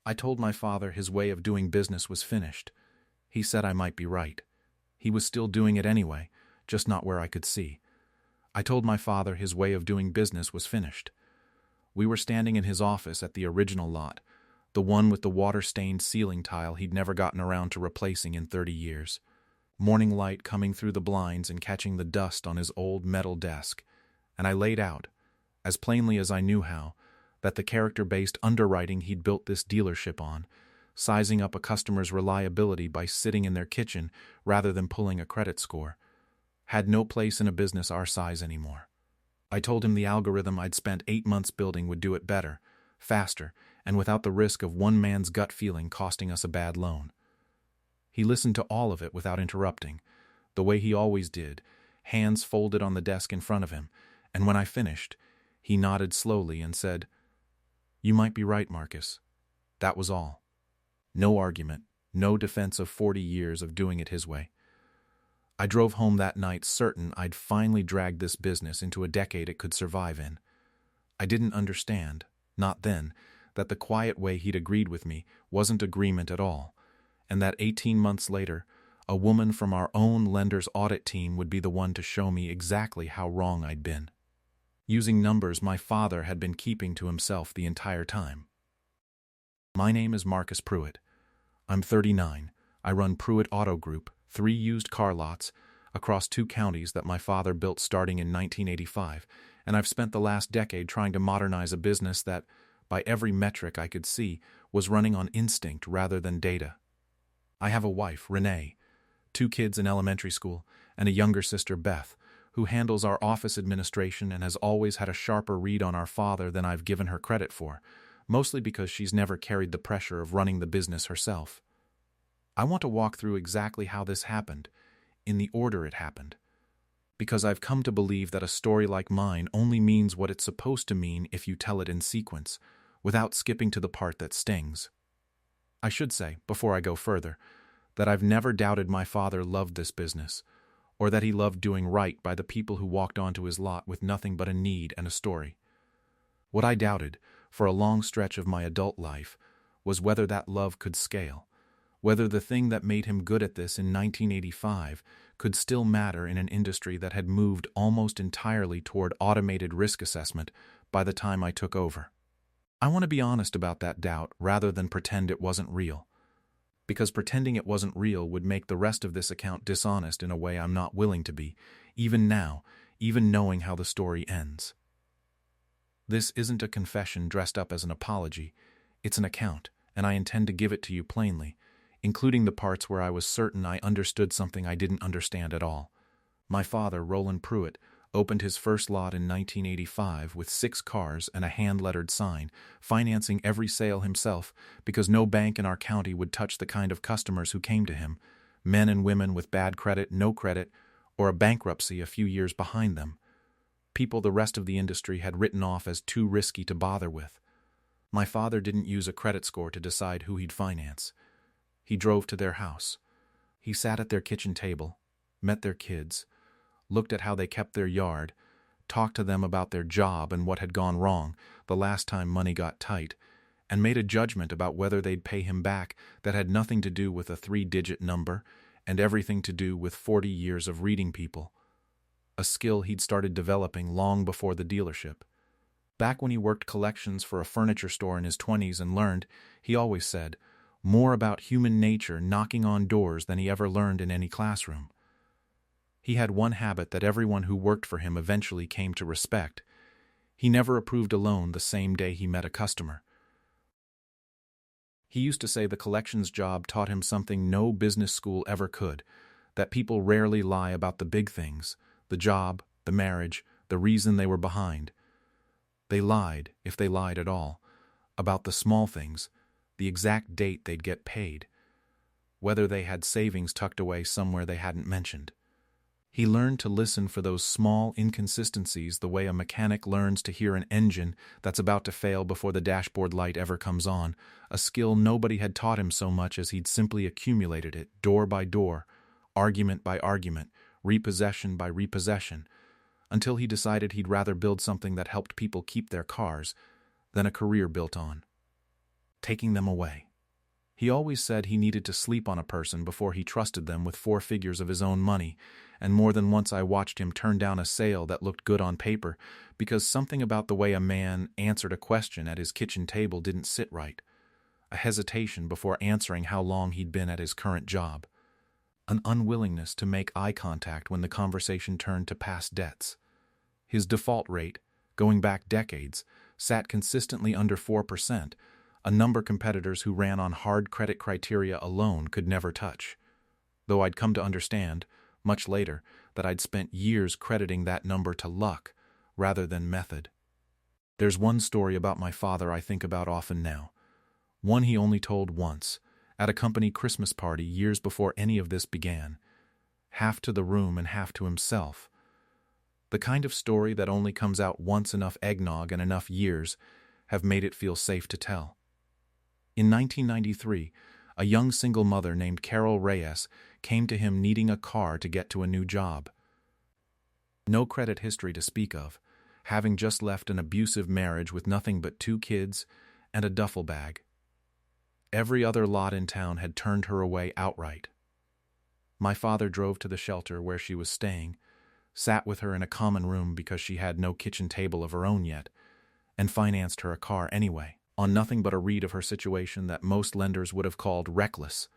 I told my father his way of doing business was finished. He said I might be right. He was still doing it anyway, just not where I could see. I told my father his way of doing business was finished. We were standing in his office at the original lot, the one with the water-stained ceiling tile he'd never gotten around to replacing in 30 years. Morning light coming through the blinds and catching the dust on his old metal desk, and I laid out, as plainly as I knew how, that the character-based underwriting he'd built this dealership on, sizing up a customer's reliability by sitting in their kitchen rather than pulling a credit score, had no place in a business our size anymore. I told him the algorithm I'd spent 8 months building would do it better, faster, and without the risk of one man's gut feeling costing us a bad loan. He listened to all of it without interrupting, the way he always did, hands folded on the desk in front of him, and when I finished, he nodded slowly and said, "You might be right, Marcus." That was all. No argument, no defense of 40 years of doing it his way. I drove home that night certain I'd finally dragged this business into a decade it could survive in. I didn't understand, not then, that the quiet way he'd agreed with me wasn't agreement at all, and that 18 months later, a woman from our own lender's audit team would be the one to show me exactly how wrong I'd been. Using numbers my father had been keeping to himself the entire time. My name is Marcus Pruitt. I'm 39. I run Pruitt Auto Group, 3 used car lots, across 2 counties that my father built starting in 1985, and I've spent the last decade trying to modernize a business that, by every metric I could see, was running on instinct rather than data. I have a wife, Renee, 2 kids in elementary school, and a younger sister, Beth, who handles our office administration and has always had a sharper read on our father than I've given her credit for, mostly because she's never carried the pressure of running the business herself. I want to walk through exactly how this happened, in the order it happened, because I've come to believe that a story like mine only means what it's supposed to mean if you tell it in sequence, without skipping to the part that stings. I should say, before I go further, that I've never doubted my father loved this business, or that he loved doing right by the people who walked onto his lot with nothing but a need and a story. What I doubted, for a long stretch of my adult life, was whether that love could scale, whether the thing that made him good at this in 1985 could still matter in an industry that had moved almost entirely toward automated risk assessment by the time I took over. I want to be honest about that doubt rather than pretend it wasn't real, because pretending it wasn't real would make the rest of this account dishonest in a way I'm not willing to be, even now, even knowing how the story ends. This isn't a confession dressed up as an apology, it's an account, and I intend to give it to you plainly, including the parts where I was certain I understood something I didn't understand at all. My father, Roland Pruitt, opened his first lot in 1985 with 6 cars and a hand-lettered sign, financing every sale himself because no bank in our county would touch the kind of customers who came to him, men and women with bad credit, no credit, or a bankruptcy a few years behind them. People the rest of the industry had written off as too risky to bother with. My father didn't use a credit score to decide who he'd finance. He drove to their house. He sat at their kitchen table, met their kids, looked at how they kept their yard, talked to them about their job and what had gone wrong the last time money got tight, and made a judgment about whether they'd pay him back that had nothing to do with a 3-digit number and everything to do with 40 years of reading people, a skill he'd started developing long before the dealership. Back when he worked collections for a furniture store in his 20s and learned, he always said, more about human nature knocking on doors than he ever learned in any classroom. He had one habit that everyone who worked for him eventually came to respect. He never approved a loan the same day he met a customer. He used to say the collections job taught him something no business school ever could, that people rarely lie about the big things, the job, the marriage, the reason they were behind. They lied, if they lied at all, about the small things, the exact date they'd get paid, whether they had savings tucked away somewhere they hadn't mentioned. He learned to listen for those small inconsistencies the way a mechanic learns to hear an engine that's about to fail before the dashboard light ever comes on, a skill nobody had taught him so much as he'd simply accumulated it, door by door, argument by argument, repossession by repossession, until he decided he'd rather build something that helped people keep their cars than a career built on taking them away. He always said he needed to sleep on a person before he trusted them with 4 figures of his own money, and more than once I watched him turn down a sale that looked good on paper because something about the way a man answered a question at his kitchen table didn't sit right. A hesitation before answering how long he'd been at his current job. An unwillingness to make eye contact when the conversation turned to past debts. His default rate, going back decades, sat consistently under 4%, a number competitors who ran on hard credit criteria alone could never touch. Though I'd come to understand, much later, that I'd spent years crediting that number to luck rather than method. There's one story about my father I think about often now. One he only told once, at a company Christmas party years before any of this began. Half to the room and half to himself. The kind of story that only comes out once enough eggnog and enough years have made it feel safe to tell. In 1993, a young single mother named Carol Reyes came to him needing a car to get to a new job. No credit history to speak of, having just left an abusive marriage with nothing but 2 kids and a duffel bag. Every other lot in town had turned her away outright. My father drove to the shelter where she was staying, sat with her in a common room because she had no kitchen table of her own yet, and financed her a car anyway, on nothing but a read of her situation that most lenders would have called reckless.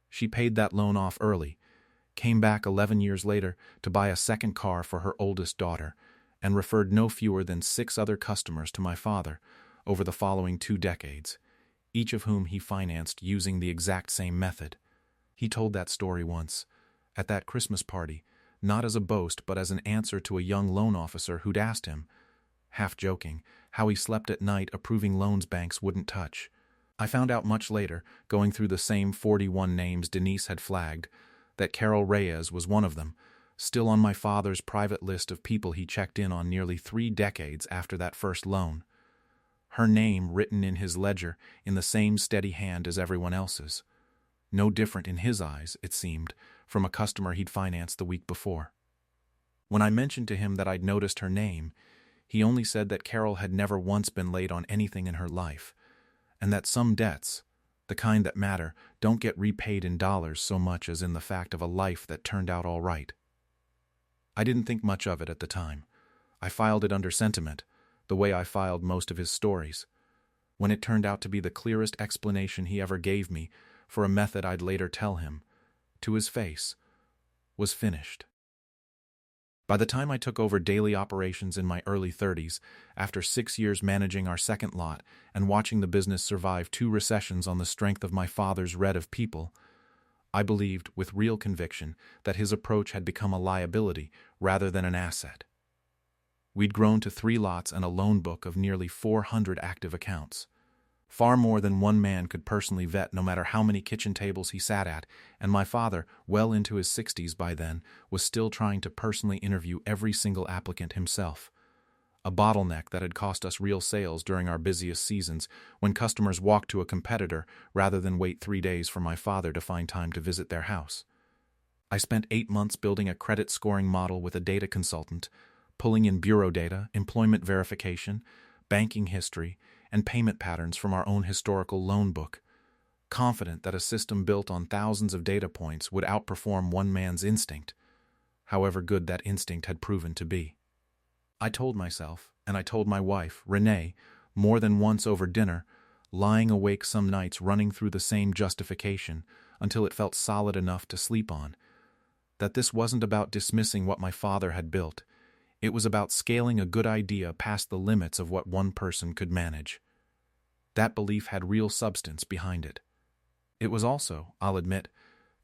She paid that loan off early, came back 11 years later to buy a second car for her oldest daughter, and referred no fewer than 6 other customers to my father over the following 2 decades, each of whom he financed using the exact same method. He told that story once, at that Christmas party, not as a boast but as an answer to a young loan officer who'd asked him, half joking, how he slept at night approving loans banks wouldn't touch. I found out much later, going through the same 41 names Denise had flagged, that Carol Reyes was one of them, still on my father's private list of people he checked in on nearly 3 decades after that first loan. Her name written in his ledger in the same steady hand as everyone else's. No different in his eyes, it seemed, from a customer he'd financed the week before. When I mentioned to him that I'd noticed her name, he only said that Carol had never once been late on anything in her life, and that some debts, the kind that matter, don't get repaid in dollars so much as in the fact of a life that turned out all right. I didn't think much of it at the time. I filed it under sentiment, the way I filed most of his stories, when it turned out to be the clearest explanation he ever gave me for a method I'd later tell him, to his face, was finished. By the time I took over daily operations in my early 30s, after 6 years managing our second lot and watching the business survive 2 recessions on the strength of my father's read of people, I believed with real conviction that his approach had become a liability rather than an asset. We'd grown to 3 lots and a loan book of nearly 400 active accounts. Far more than one man could personally vet no matter how many kitchen tables he sat at, and my father, well into his 60s by then, was still trying to personally interview every single applicant himself. A bottleneck that had cost us real sales during our busiest seasons when customers walked to a competitor rather than wait 3 days for my father to find time to visit their house. I spent 8 months building a credit scoring model with a data consultant, pulling in bureau data, employment verification, banking history, and payment patterns from our own historical loan book, confident that a system built on thousands of data points would outperform one man's instinct, however good that instinct had proven to be. I told myself, and I told my wife, Renee, more than once over dinner, lying awake some nights running through the same justification until it felt solid enough to sleep on, that this wasn't about dismissing what my father had built. It was about scaling a good idea past the limits of what one person could manage. That belief had real substance behind it. It was also, I'll admit,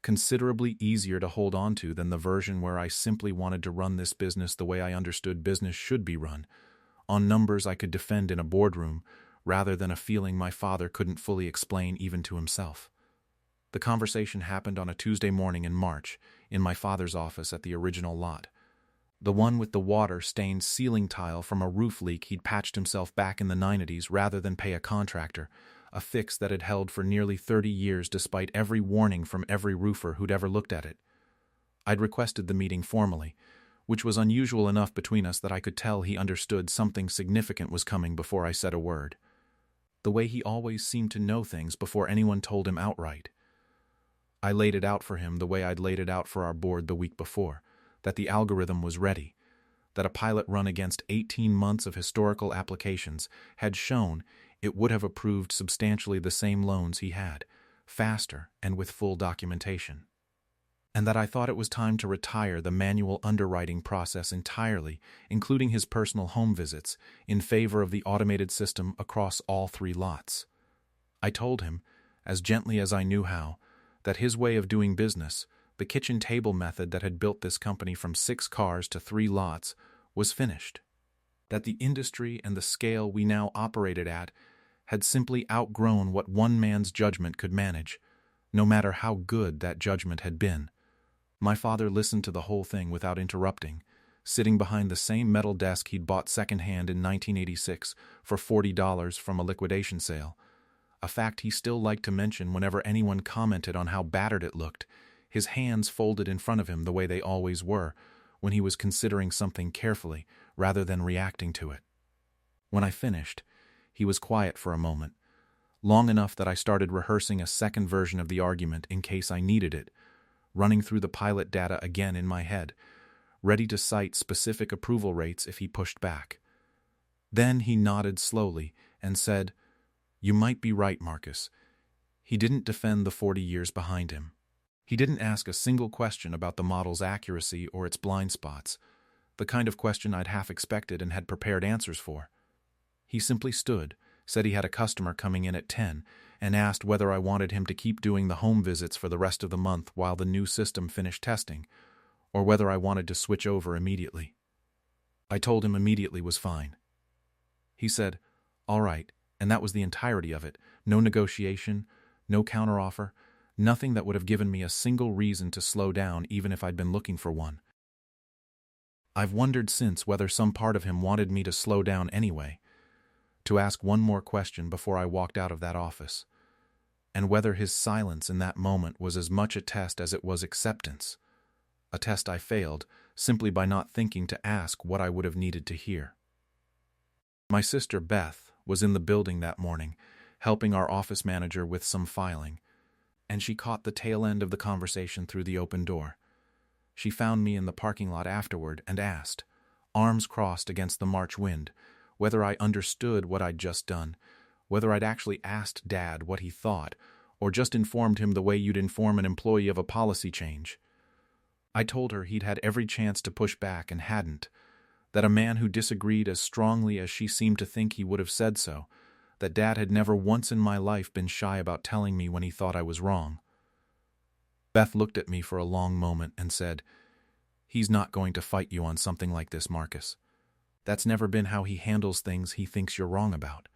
considerably easier to hold on to than the version where I simply wanted to run this business the way I understood business should be run, on numbers I could defend in a boardroom, rather than a feeling my father couldn't fully explain even to himself. The conversation happened on a Tuesday morning in March, in my father's office at the original lot. The one with the water-stained ceiling tile from a roof leak he'd patched himself back in the 90s rather than pay a contractor, a fix that had held for nearly 30 years despite every warning from every roofer who'd ever looked at it. I'd requested the meeting formally, which was unusual enough between us that I could tell he understood something significant was coming before I said a word. the way he always seemed to know things before anyone told him outright. I laid it out for him the way I'd laid it out for our board the week before, that the algorithm was ready, that a pilot run against 18 months of historical applications had shown it would have approved substantially the same loans he had, faster and with full documentation, and that I thought it was time to retire the manual underwriting process entirely, including his personal home visits, in favor of the automated system across all 3 lots. I told him, as gently as I knew how, that his way of doing business, the kitchen table method that had built this company from 6 cars to 3 lots, was finished, that the industry and the scale we now operated at had simply outgrown what one man's judgment could manage, no matter how good that judgment had been. My father listened to the whole thing without interrupting, sitting behind the same metal desk he'd bought secondhand in 1986 for $40 from a liquidation sale, a fact he still liked to mention whenever anyone commented on how battered it looked, his hands folded in front of him the way they always were when he was considering something carefully rather than reacting to it. When I finished, he was quiet for a moment, long enough that I started rehearsing a second version of the argument in case I needed it, running through the pilot data again in my head, ready to cite specific approval rates if he pushed back. Then he nodded slowly and said, "You might be right, Marcus." He didn't defend the 40 years behind him. He didn't ask a single question about the model's accuracy or its blind spots, the kind of question I'd half expected and had prepared answers for. He simply stood, said he had a customer coming in at 10, and asked whether I wanted him to keep doing the home visits for the rest of the month while the new system finished testing, or whether I wanted to switch over immediately. I told him immediately was fine. He said, "All right," and that was the entirety of it. No negotiation, no counteroffer, nothing that would have given me a single reason to slow down even if I'd been looking for one. I've wondered since whether some part of him wanted me to slow down anyway, to ask one more question before I walked out of that office, and whether his silence in that moment was as much a test as it was acceptance, a test I failed simply by not thinking to ask what I would have needed to hear. My sister Beth was in the building that morning, helping our office manager with some filing, and she caught the tail end of the conversation through the open door. She found me in the parking lot afterward and asked, arms crossed against the March wind, whether I understood what I'd just done, whether I'd actually asked Dad what he thought, or just informed him the way you'd inform an employee of a policy change. I told her he'd had every chance to push back and hadn't, that a man who disagreed as strongly as she seemed to think he would have said so, that Dad had never once in my life been shy about telling me when he thought I was wrong. Beth looked at me for a long moment and said, "He's not going to fight you on something like this, Marcus. That's never been how he handles things he thinks you're wrong about."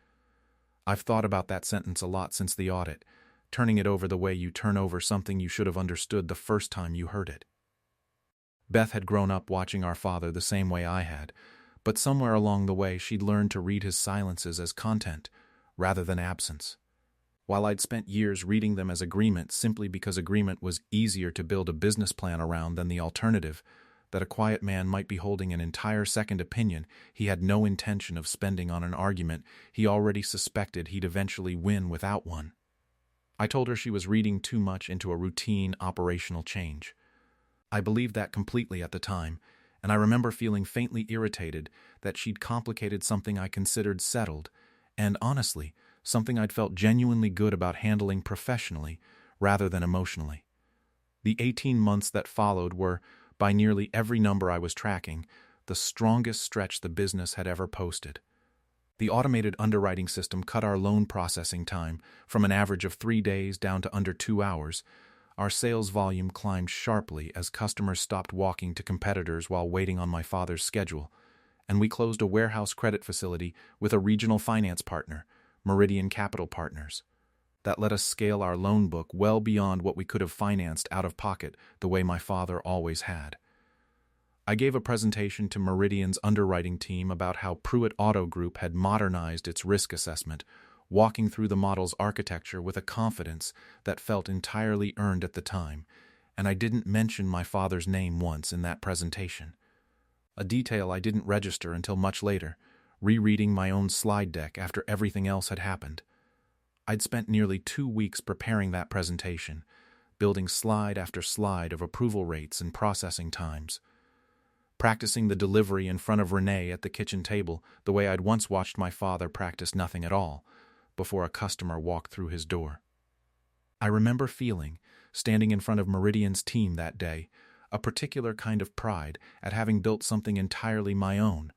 I've thought about that sentence a lot since the audit, turning it over the way you turn over something you should have understood the first time you heard it. Beth had grown up watching our father the same way I had, but somewhere along the way she'd learned to read his silences as content, rather than absence. While I'd spent years reading them as agreement simply because agreement was easier to build a business plan around than the alternative, that a quiet man might be holding an entire second opinion he had no intention of spending on an argument he already suspected he'd eventually win without one. I told her she was reading too much into a routine operational change. I believed that completely at the time, and I remember feeling faintly irritated that she'd complicated something I considered settled, and honestly, something I'd felt genuinely good about handling professionally rather than emotionally. The 18 months that followed were, by nearly every number I was tracking, the strongest stretch the business had ever posted. The automated underwriting system cut our loan processing time from an average of 3 days down to under 2 hours. Our sales volume climbed sharply as customers stopped walking to competitors while waiting on my father's schedule, and we closed a warehouse credit facility with a regional finance partner, Meridian Capital Partners, that let us scale our loan book well beyond what we could have financed out of pocket the way my father always had. I gave a presentation to Meridian's underwriting team about how Pruitt Auto Group had modernized its risk assessment, walking through the model's architecture with a confidence that felt entirely earned at the time, and I didn't mention my father's name once in that presentation. A detail I didn't register until much later, rereading my own slide deck after everything else had happened. I'd spent nearly 2 weeks preparing that presentation, building slide after slide of approval rates and processing times, practicing the delivery in front of Renee at the kitchen table the way I'd once watched my father practice nothing at all before a customer walked through his door. I remember feeling, standing in front of Meridian's team that day, a particular kind of pride at having built something entirely my own,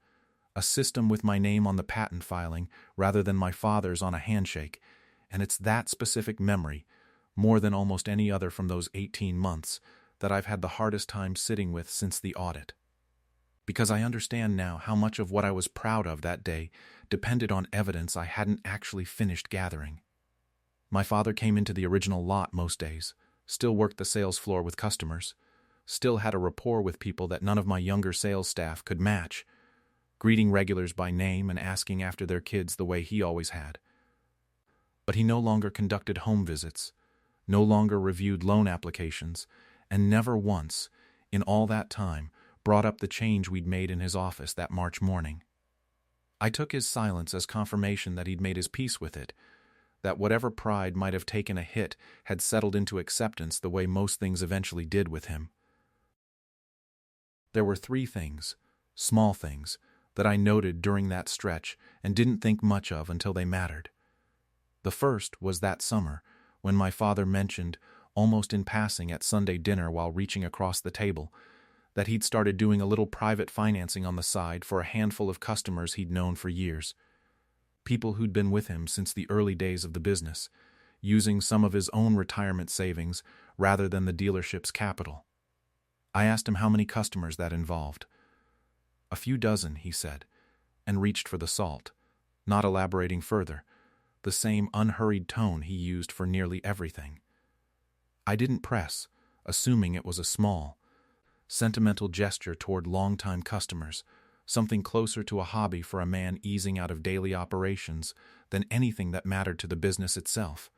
a system with my name on the patent filing rather than my father's on a handshake, and it's that specific memory, more than almost any other from those 18 months, that I've had the hardest time sitting with since the audit. Because I understand now how much of what I was proud of that day depended on evidence I hadn't actually finished gathering. My father came into the original lot most days, still worked the sales floor with customers, still had a rapport with people that none of my younger sales staff could match, greeting regulars by name and asking after their kids the way he always had. But he no longer conducted home visits, no longer reviewed loan applications, and never once, in all that time, brought up the change we'd made in his office that March morning. I took his silence as confirmation that he'd made his peace with it, that whatever pride might have taken a hit had settled into acceptance the way most things eventually did with him. There were 3 things, small things, that I noted during that stretch and didn't think much of until they mattered. The first was that summer, when my father mentioned, almost in passing at Sunday dinner while reaching across the table, that he'd started doing a little private financing on the side for a handful of customers he'd known for years. People who'd been with him since the early days of the business, using some of his own retirement savings rather than the dealership's capital. I asked him how many customers that involved. "A few dozen," he said, and reached for the salt, not elaborating further, the same unhurried tone he used for nearly everything. I didn't press, assuming it was a small, sentimental gesture toward longtime customers, something closer to a hobby for a man easing out of daily operations than anything that mattered to the business itself.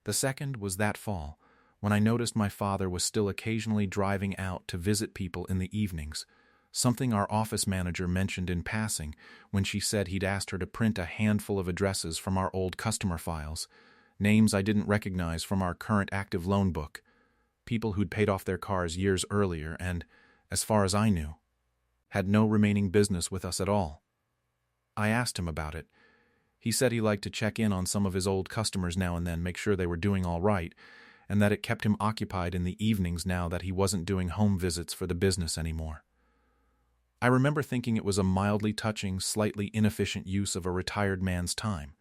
The second was that fall, when I noticed my father was still occasionally driving out to visit people in the evenings, something our office manager mentioned in passing when she said he'd asked her to print a handful of addresses from our old customer files, names I didn't recognize from our current active loan book, people who'd paid off their cars years earlier and, as far as I knew, had no remaining business with us at all. I asked him about it. He said he liked to check in on some of his old customers now and then, make sure they were doing all right, and that it kept him occupied in the evenings now that he wasn't doing home visits for the business anymore. I remember thinking it was a mildly touching, slightly inefficient use of a retired man's time.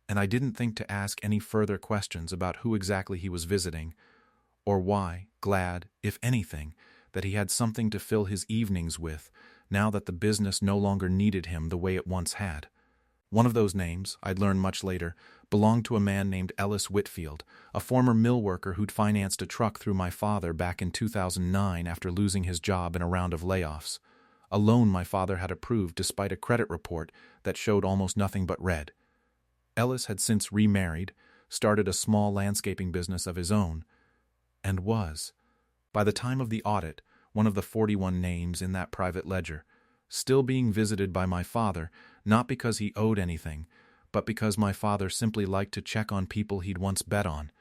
And I didn't think to ask any further questions about who exactly he was visiting, or why, glad, if anything, that he had something to fill his evenings with, now that the business no longer needed him the way it once had. One of those names, I'd learn much later, belonged to a man named Ellis Whitfield, a former mill worker who'd financed a truck through my father back in 2009 after losing his job in a round of layoffs, a loan my father had approved despite a credit report that showed almost nothing but red. Ellis had since remarried, started a small landscaping business of his own, and was, by the time of the audit, one of the 41 names in that private ledger, still being visited by my father, not because he owed anything, but because my father simply liked to check on people he'd once bet on,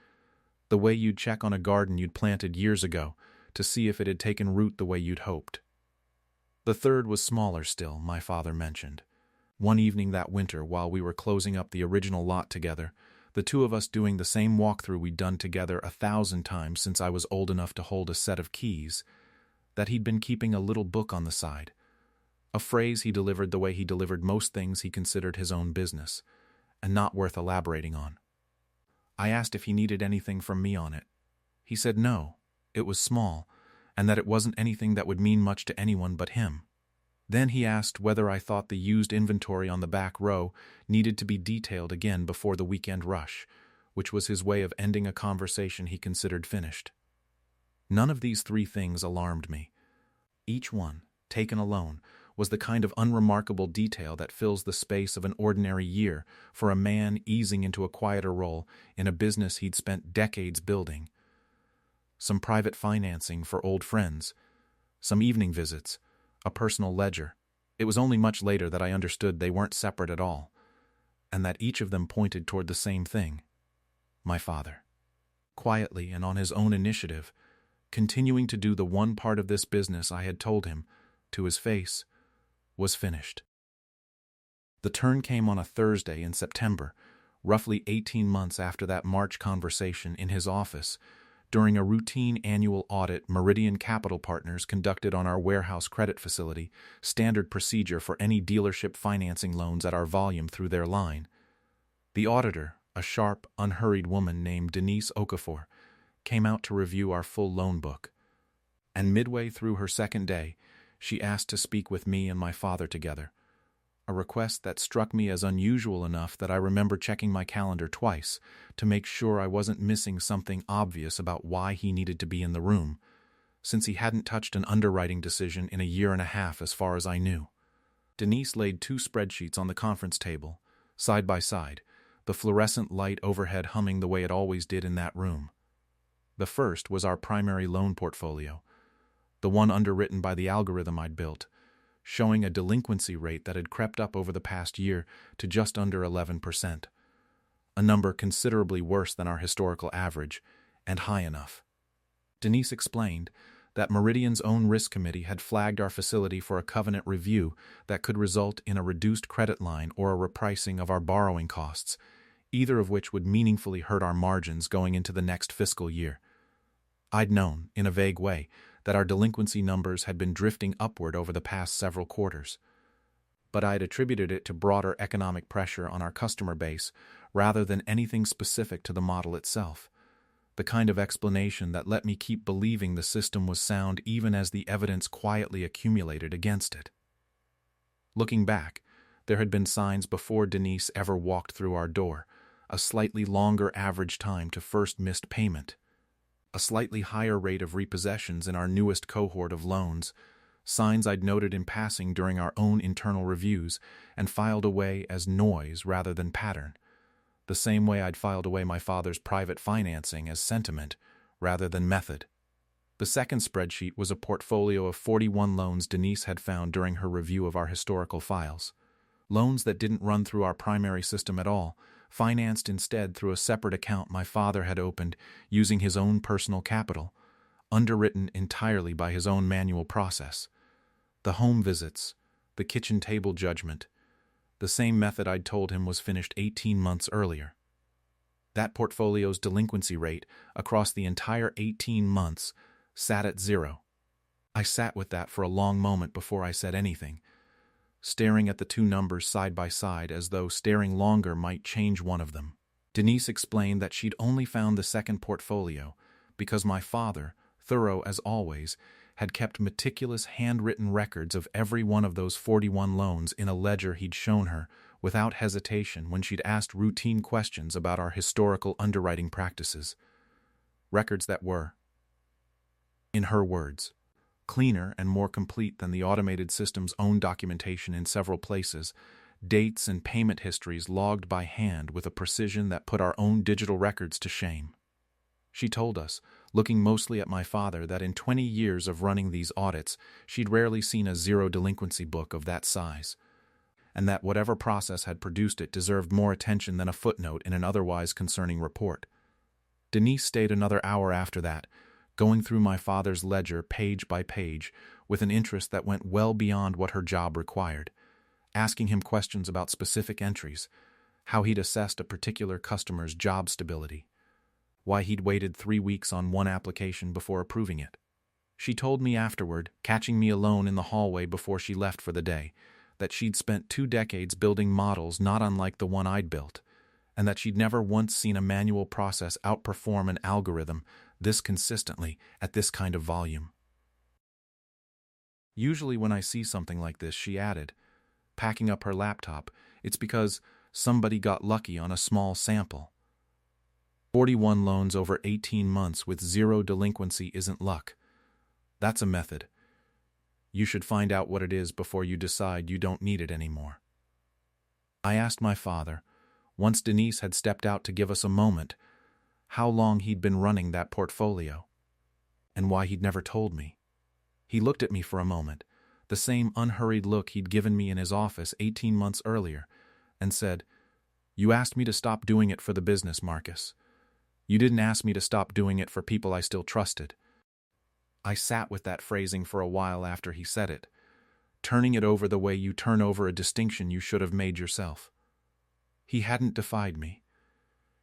the way you'd check on a garden you'd planted years ago to see if it had taken root the way you'd hoped. The third was smaller still, my father mentioned. One evening that winter, while we were closing up the original lot together, the two of us doing the same walkthrough we'd done together 1,000 times since I was old enough to hold a set of keys, that he'd been keeping a little book on the side, a phrase he delivered the way he delivered most things he considered his own business, and not worth elaborating on. I asked if he needed anything from me on it. He said no, it was small, and that it wasn't anything that would mean much to anyone but him. Then he asked whether I thought the used inventory on the back row needed to be detailed again before the weekend rush, which was his way of ending a conversation he considered finished. None of these 3 things alarmed me. Each one, taken alone, was the kind of unremarkable detail that fills the space of an ordinary year for a man easing into a quieter role in a business he'd spent decades building. Some private financing for old friends, some evening visits, a personal ledger. It was only much later that I understood they weren't separate at all. and that each of them pointed toward the same thing: my father. Quietly and on his own initiative, continuing to do the one part of this business I had told him, to his face, was finished. The turn came on a Thursday in September, roughly 18 months after that March conversation in his office, during a routine annual audit Meridian Capital Partners conducted on our warehouse credit facility, standard procedure for any dealership financing loans at our volume through their line. The auditor, a sharp, unhurried woman named Denise Okafor, came out to review our full loan book. And midway through her second day, she asked to speak with me and my father together, a request that struck me as unusual enough that I remember checking my calendar twice to make sure I wasn't missing something obvious about why he needed to be in the room, since he hadn't touched an underwriting decision in a year and a half as far as I knew. Denise laid 2 spreadsheets on the conference table, side by side, the fluorescent light overhead humming the way it always did in that room. The first was our primary loan portfolio, the one underwritten by the algorithm I'd built, showing a delinquency rate that had crept up over the past year to just under 11%, a number considerably worse than our historical average, and high enough. Denise explained that Meridian's own risk committee had flagged our facility for a covenant review that could result in a reduced credit line or a repricing of our borrowing costs, either of which would meaningfully hurt our margins going into the next fiscal year. I'd known, in a vague way, that our delinquency numbers had been drifting upward over the past several quarters, but I'd attributed it to broader economic pressure on our customer base rather than anything specific to the model itself, the kind of explanation that let me keep believing the system was sound even as the evidence quietly accumulated against it. Looking back, there had been signs before Denise ever walked through our door: a slightly longer average time to first missed payment, a slightly higher rate of repossessions in our newest cohort of loans, signs I'd noted in passing during our own internal reviews and filed away as noise rather than pattern, the same way I'd filed away my father's private financing as sentiment rather than method. The second spreadsheet was a portfolio of 41 loans Denise had found during her review of our historical files. Loans that didn't run through our primary system at all, financed instead through a separate account my father had opened using his own personal capital, underwritten entirely by his own manual process. The home visits, the kitchen table judgment, the same method I'd told him was finished 18 months earlier. That portfolio's delinquency rate across the entire 18 months sat at 0. I sat with that for a long moment before I said anything, staring at the 2 numbers side by side as though staring longer might change one of them. Denise explained that she'd only found the second portfolio because my father, thorough as always, had kept meticulous handwritten records of every one of those 41 loans in a ledger he'd shown her without hesitation when she'd asked routine questions about our historical underwriting practices. Records that were, in her words, cleaner and more complete than the automated system's own documentation in several places, dates and payment histories logged by hand with a precision that put our own digital records to shame. She told us, looking mostly at my father, that in 20 years of running these audits, she'd rarely seen a zero delinquency book of that size, and that whatever process had produced it deserved more attention than a footnote in an otherwise concerning report. Denise stayed another hour after that, going through my father's ledger page by page with an interest that went well beyond what her job required, asking him questions about specific entries, how he'd assessed a particular customer's job stability, why he'd waited 3 weeks on one application before approving it. She told me afterward, catching me alone in the hallway before she left for the day, that she'd spent 2 decades building models not unlike the one I'd built, and that she'd never once seen a manual process outperform an algorithm this consistently at this kind of volume. Usually when I see something like this, she added, packing up her laptop, it's because somebody got lucky on a small sample. 41 loans over 18 months with 0 delinquency isn't luck. That's a method. You should find out what it is before you decide you don't need it anymore. I asked my father, once Denise had stepped out to give us a moment, how long he'd been running that portfolio, and why he'd never told me. He looked at me for a moment, the same unhurried look he'd given me in his office 18 months earlier, and said, You asked me to stop doing it for the business, Marcus. You didn't ask me to stop doing it for people I still trusted. I sat with that phrasing for a while after he said it, turning it over the way you turn over a distinction you should have made yourself. He hadn't defied me.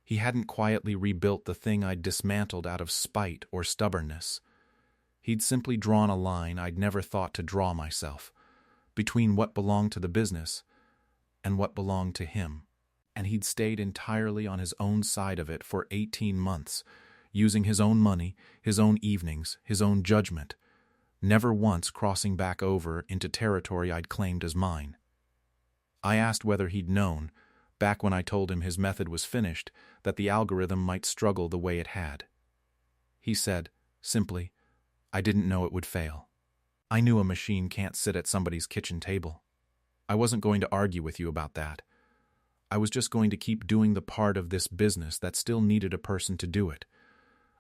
He hadn't quietly rebuilt the thing I'd dismantled out of spite or stubbornness. He'd simply drawn a line I'd never thought to draw myself, between what belonged to the business and what belonged to him. And he'd stayed entirely on his own side of it for 18 months, using his own money, his own evenings, his own judgment, never once crossing back over into territory I'd claimed as mine. I asked whether he'd known, back when I told him his method was finished, that the algorithm might struggle the way it had. He said, simply, I didn't know it would fail. I knew a machine can't sit at somebody's kitchen table. I wasn't going to argue with you about that. I was just going to keep doing the part of this business that still needed a person to do it.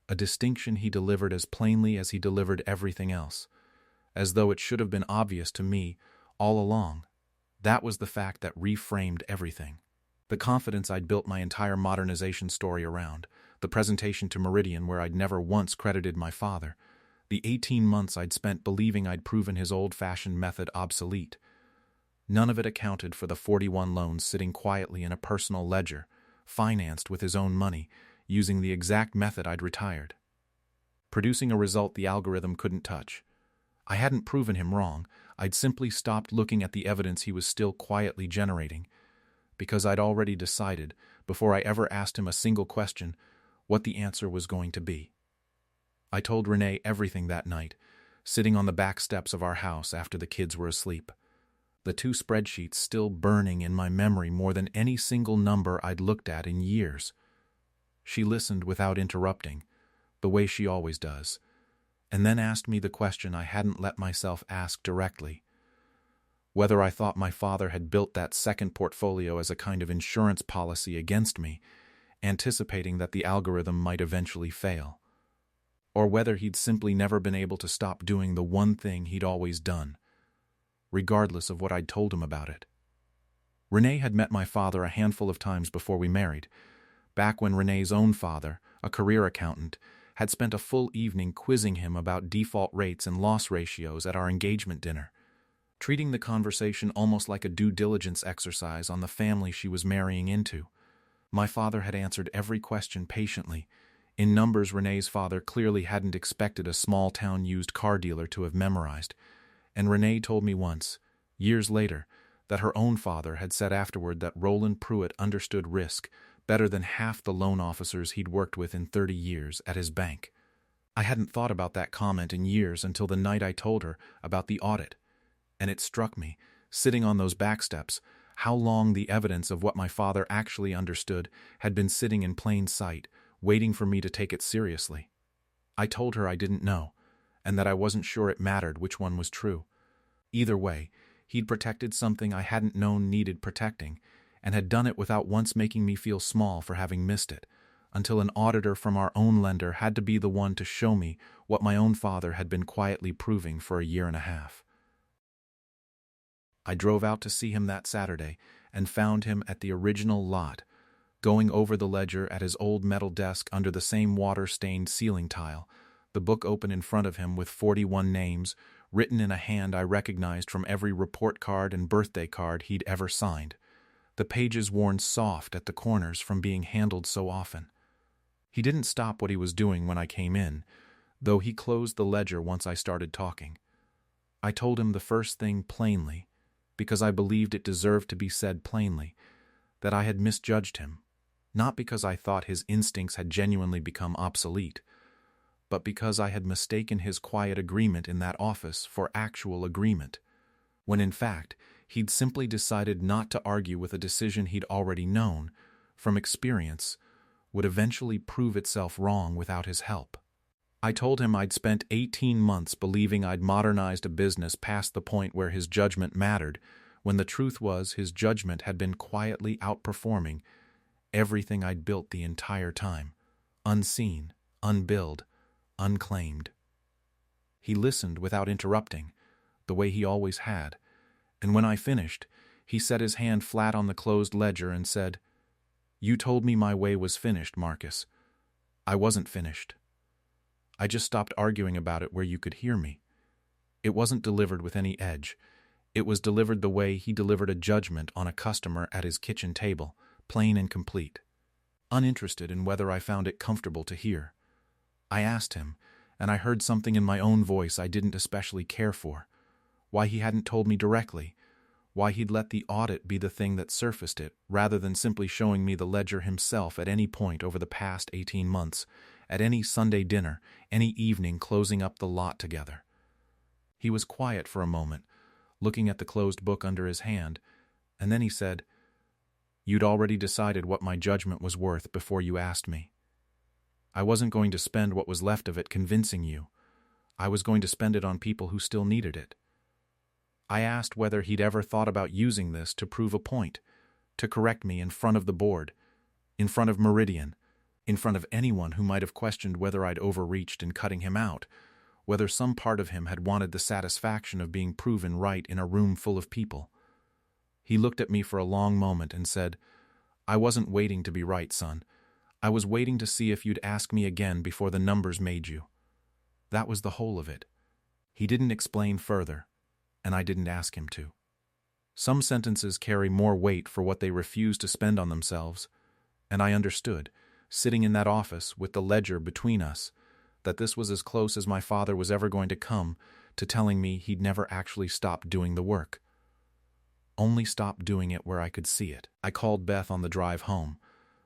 A distinction he delivered as plainly as he delivered everything else, as though it should have been obvious to me all along. That was the fact that reframed everything. The confidence I'd built my entire modernization story around, the presentation to Meridian where I'd never once credited my father, the 18 months I'd spent believing I'd proven his old-fashioned method obsolete. None of it accounted for the 41 loans sitting quietly in a personal ledger, financed with his own money, using the exact method I'd retired. Producing a result the algorithm couldn't touch. I hadn't proven him wrong, I'd simply stopped looking at the evidence he was still quietly generating, because I'd already decided, before I ever asked him a single question, what the answer was going to be. I told Renee everything that night, sitting on the back steps of our house after the kids were asleep. The 2 spreadsheets still burning in my memory more than any single number I'd looked at in years. She listened without interrupting, the way she always does, and then asked me the question I hadn't let myself ask directly: whether I thought my father had built that second portfolio as a kind of insurance policy against me, anticipating that the algorithm might eventually fail, or whether he'd simply never been able to stop doing the one thing he'd always done, regardless of what I'd told him about it. Renee had met my father a handful of times before we married, back when Renee's own father, a career accountant, had spent a full evening quizzing him about default rates and loss ratios at our engagement dinner, treating the conversation almost like a due diligence exercise on the family she was marrying into. My father had answered every question patiently, in numbers Renee's father clearly hadn't expected a small-town used car dealer to have memorized, and Renee told me once, years later, that her own father had said afterward that Roland Pruitt understood risk better than half the loan officers he'd worked with in 30 years at his bank. I hadn't thought about that comment in years until the night I told her about the audit, and it struck me, sitting on those back steps, how long the evidence of what my father actually understood had been sitting in plain sight, waiting for me to take it seriously. I told her I didn't know, and that I wasn't sure it mattered which one was true. Either way, he'd protected something I hadn't known needed protecting, and had done it without once making me feel small for having missed it, until an auditor from our own lender had to be the one to show me what my own father had been quietly proving for a year and a half. I drove out to see him that Saturday and found him at the original lot, going over the ledger at his old metal desk under the same water-stained ceiling tile, the book open in front of him with 41 names, written in a hand I recognized from every report card and birthday card he'd ever signed, the pages worn soft at the corners from being handled so often. He didn't stop what he was doing when I came in, though he closed the ledger once I started talking. I told him the first thing plainly, because I believed it deserved to be said plainly, that I had misjudged him, not because I thought his instincts had genuinely become obsolete, but because I had mistaken his quiet agreement in that office for actual agreement, when in fact he'd simply decided not to argue with a decision he'd already known, from experience, would eventually prove itself wrong without his help. I told him I'd spent 18 months believing I'd modernized a business past the point where his judgment mattered, when the truth was his judgment had been quietly outperforming everything I'd built the entire time, unseen, unbilled, unclaimed. He listened without interrupting, the way he always had, and when I finished, he set his hand flat on the closed ledger and said, You told me my way was finished, Marcus. I wasn't finished. I just stopped arguing about it where you could hear me. It wasn't delivered with any edge. It was delivered the way he delivered a judgment on a customer at his kitchen table, plain and complete. Uninterested in whether I found it comfortable to hear. I asked him, and I heard something in my own voice I didn't especially care for. Why he hadn't told me directly. Why he'd let the audit be the thing that surfaced it, rather than simply showing me the ledger himself at any point over the past 18 months, at any Sunday dinner, any evening closing up the lot together. He was quiet for a moment, looking at the closed book under his hand, and then he said, "You'd already decided what my judgment was worth before you asked me. I wasn't going to spend what was left of it convincing you. I was going to spend it on people who still needed it." I asked whether he'd ever thought about using this to prove a point, to correct me in front of the board, in front of Meridian, in front of anyone who might have questioned whether I'd overreached in cutting him out, whether some part of him had wanted the satisfaction of being proven right in a room full of people. He looked at me for a long moment and said, "I wasn't waiting to be right, son. I was waiting to see if you'd ask me again before the numbers made you." That was the whole of it. He didn't explain further, and I didn't ask him to. Some sentences carry more weight for what they refuse to spend on themselves, and I understood, sitting in that office with the ledger between us, that this was as close as my father was ever going to come to telling me he'd never actually stopped doing the work. Only stopped doing it where I could see it. I called Beth on the drive home,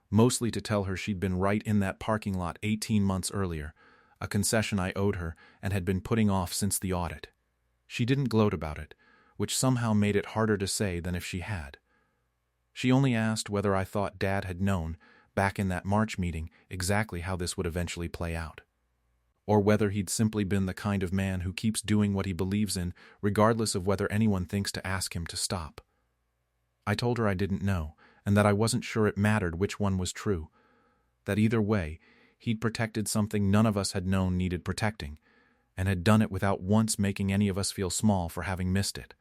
mostly to tell her she'd been right in that parking lot 18 months earlier, a concession I owed her and had been putting off since the audit. She didn't gloat about it, which somehow made it harder to say than if she had. She only asked whether I thought Dad had known, back in that March meeting, exactly how this would eventually play out. Or whether he'd simply been the kind of man who keeps doing what he believes in, regardless of whether anyone thinks to ask him to stop. I told her I didn't know, and that I wasn't sure it mattered which one was true. That either way, he'd protected something none of us had known needed protecting, and had done it without once making any of us feel small for having missed it.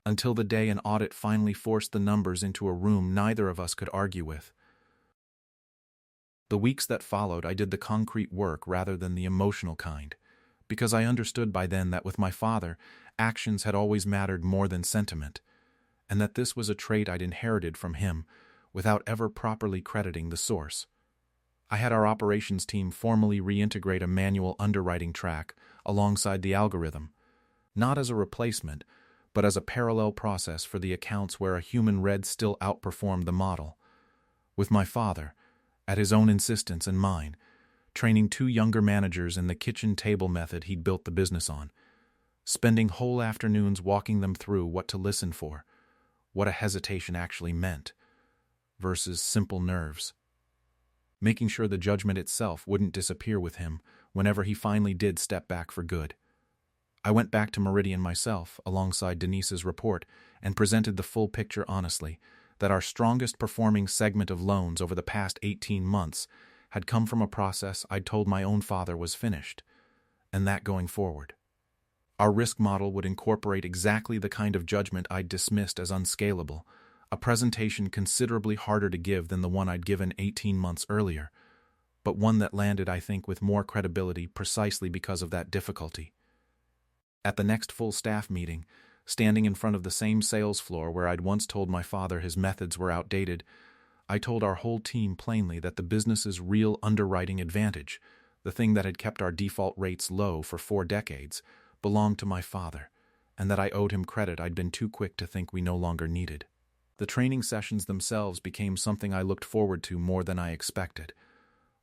Until the day an audit finally forced the numbers into a room neither of us could argue with. The weeks that followed, I did the concrete work rather than the emotional kind, because I understood by then that with my father, actions had always mattered more than sentiment, and that this was a trait I'd inherited from him without ever properly crediting the source. I had our operations team formally reintegrate a manual underwriting track alongside the algorithm, not as a replacement, but as a parallel process for the accounts where a human read still outperformed the model. With my father, at his own insistence and mine, training 2 younger managers in the kitchen table method he'd built the business on, spending whole afternoons walking them through what to listen for, what a hesitation actually meant, versus simple nerves. Making sure the judgment itself wouldn't disappear with him whenever he finally did step back for good. I went back to Meridian myself, alongside Denise's report, and presented the full picture honestly, that our strongest performing segment of loans over the past 18 months had come from a process I'd told my own father was finished, and that going forward. Our risk model would incorporate exactly the kind of judgment I'd dismissed as unscalable, a presentation considerably harder to give than the one I'd given 18 months earlier, but one that landed, I think, with more credibility precisely because of that difficulty. At the next full staff meeting, standing in front of the same sales floor where I'd once told my father his methods were outdated, I told our whole team plainly that the business's real underwriting advantage, the thing that had kept our default rates low for 4 decades, belonged to my father, and that I owed him credit I'd been too quick to think we no longer needed. The training sessions themselves became something I looked forward to more than I expected.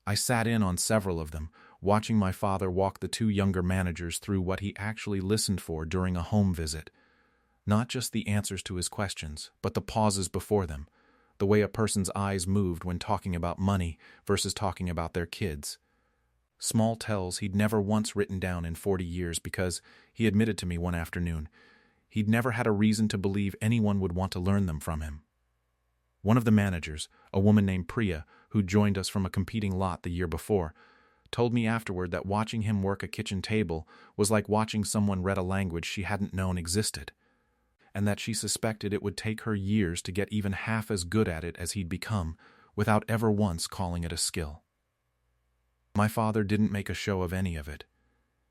I sat in on several of them, watching my father walk the 2 younger managers through what he actually listened for during a home visit. Not just the answers to his questions, but the pauses before them, the way a person's eyes moved when talking about money versus talking about their kids. Small tells he'd never once written down in 40 years because, he admitted to me one afternoon, he'd never had a reason to believe anyone would want to learn them from him. One of the managers, a woman named Priya, who joined us from a competing lot the year before, told me afterward that watching him work a kitchen table was like watching someone read a language she hadn't known existed, and that she suspected it would take her years to get even half as good at it as he'd become, without ever once calling it a skill. My father didn't make a show of any of it.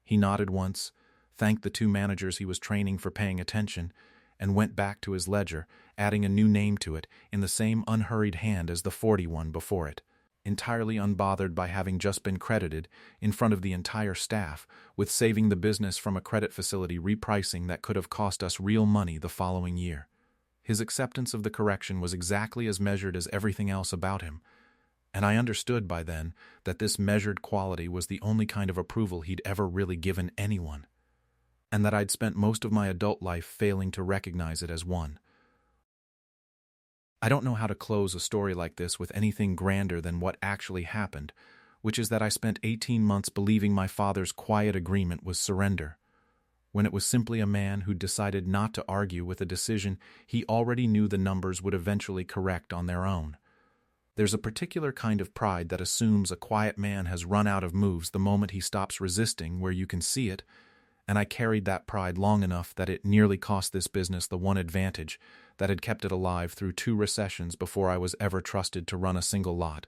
He nodded once, thanked the 2 managers he was training for paying attention, and went back to his ledger, adding a new name to it in the same unhurried hand as the 41 before it, entirely unbothered by having just been credited, in front of the entire staff, with saving the business from a credit facility repricing that could have cost us real money the following year. His acceptance of the correction was exactly as measured as everything else about him, and I understood by then that this measured quality was the only kind of approval he'd ever really given anyone, and that I'd spent most of my adult life failing to recognize it as one. I don't know how to close a story like this with anything grander than what actually happened, which is that I spent 18 months believing my father's quiet agreement was surrender, when it was simply a man who decided not to argue with a decision he already knew the numbers would eventually correct on their own. There's a particular kind of pride that assumes a quiet man has run out of moves the moment he stops resisting where you can see it, and I carried that pride long enough that it nearly cost this business the one advantage that had kept it alive through 2 recessions before I was ever trusted to run a single lot,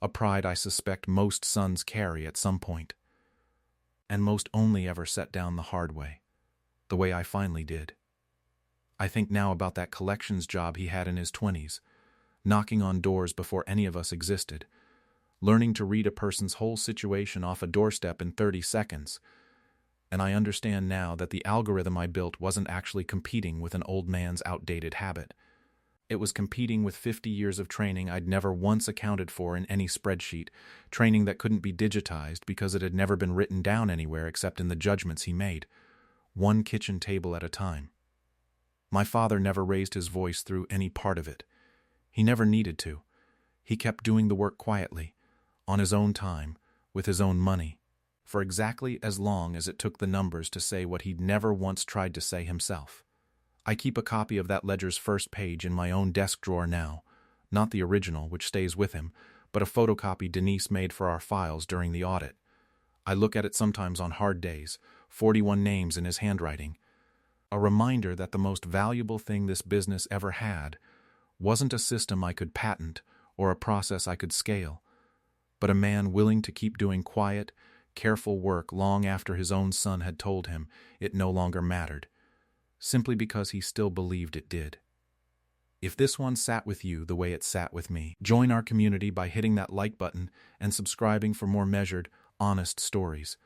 a pride I suspect most sons carry at some point, and most only ever set down the hard way, the way I finally did. I think now about that collections job he had in his 20s, knocking on doors before any of us existed, learning to read a person's whole situation off a doorstep in 30 seconds, and I understand now that the algorithm I built wasn't actually competing with an old man's outdated habit. It was competing with 50 years of training I'd never once accounted for in any spreadsheet, training that couldn't be digitized because it had never been written down anywhere except in the judgments he made, one kitchen table at a time. My father never raised his voice through any part of it. He never needed to. He kept doing the work quietly, on his own time, with his own money, for exactly as long as it took the numbers to say what he'd never once tried to say himself. I keep a copy of that ledger's first page in my own desk drawer now, not the original, which stays with him, but a photocopy Denise made for our files during the audit. I look at it sometimes on hard days, 41 names in his handwriting. A reminder that the most valuable thing this business ever had wasn't a system I could patent or a process I could scale, but a man willing to keep doing quiet, careful work long after his own son had told him it no longer mattered, simply because he still believed it did. If this one sat with you the way it sat with me, join our community by hitting that like button and subscribing for more measured, honest stories.